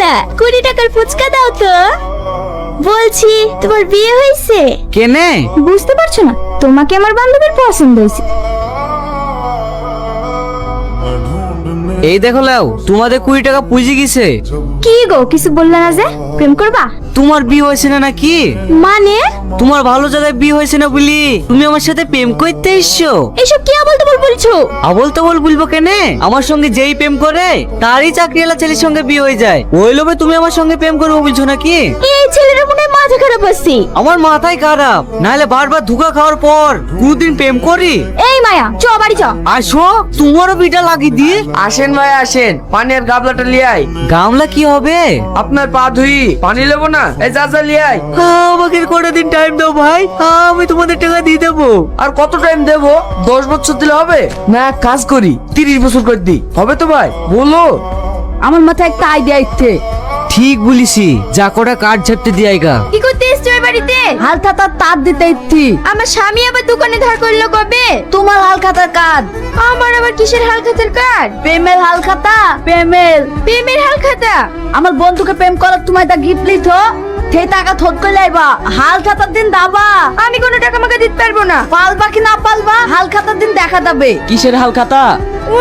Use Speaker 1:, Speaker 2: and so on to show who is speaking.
Speaker 1: খালা 20 টাকার ফুচকা দাও তো। বলছি তোমার বিয়ে হয়েছে?
Speaker 2: কেনে?
Speaker 1: বুঝতে পারছো না? তোমাকে আমার বান্ধবীর পছন্দ হয়েছে।
Speaker 2: এই দেখো লাও, তোমাদের 20 টাকা পুঁজি গেছে।
Speaker 1: কি গো, কিছু বললে না যে? প্রেম করবা?
Speaker 2: তোমার বিয়ে হয়েছে না নাকি?
Speaker 1: মানে
Speaker 2: তোমার ভালো জায়গায় বিয়ে হয়েছে না বলি তুমি আমার সাথে প্রেম করতে এসছো।
Speaker 1: এসব কি আবল তাবল বলছো?
Speaker 2: আবল তাবল বলবো কেনে? আমার সঙ্গে যেই প্রেম করে তারই চাকরিওয়ালা ছেলের সঙ্গে বিয়ে হয়ে যায়। ওই লোভে তুমি আমার সঙ্গে প্রেম করবো বলছো নাকি?
Speaker 1: এই ছেলের মনে হয় মাথা খারাপ আছে।
Speaker 2: আমার মাথায় খারাপ, নাহলে বারবার ধোঁকা খাওয়ার পর কোনদিন প্রেম করি?
Speaker 1: এই মায়া, চ বাড়ি চ।
Speaker 2: আসো, তোমারও বিটা লাগিয়ে দিয়ে।
Speaker 3: আসেন ভাই আসেন, পানি আর গাবলাটা লিয়ে আই।
Speaker 2: গামলা কি হবে?
Speaker 3: আপনার পা ধুই, পানি লেবো না? এই যা লিয়ে আই।
Speaker 2: আমাকে কটা দিন টাইম দাও ভাই, আমি তোমাদের টাকা দিয়ে দেবো।
Speaker 3: আর কত টাইম দেবো? 10 বছর দিলে হবে না? এক কাজ করি, 30 বছর করে দিই, হবে তো ভাই? বলো।
Speaker 1: আমার মাথায় একটা আইডিয়া ইচ্ছে।
Speaker 2: ঠিক বলিসি, যা কটা কাঠ ঝাপতে দিয়াইগা।
Speaker 1: কি করতে এসছো এই বাড়িতে?
Speaker 4: হালখাতার তার দিতে ইচ্ছি।
Speaker 1: আমার স্বামী আবার দোকানে ধার করলো কবে?
Speaker 4: তোমার হালখাতার কার্ড,
Speaker 1: আমার আবার কিসের হালখাতার কার্ড?
Speaker 4: প্রেমের হালখাতা,
Speaker 1: প্রেমের হালখাতা?
Speaker 4: আমার বন্ধুকে প্রেম করার তোমায় তা গিফট লিথ, সেই টাকা থোট করে লাইবা, হালখাতার দিন দাবা।
Speaker 1: আমি কোনো টাকা আমাকে দিতে পারবো না।
Speaker 4: পালবা কি না পালবা, হালখাতার দিন দেখা যাবে।
Speaker 2: কিসের হাল খাতা?
Speaker 1: ও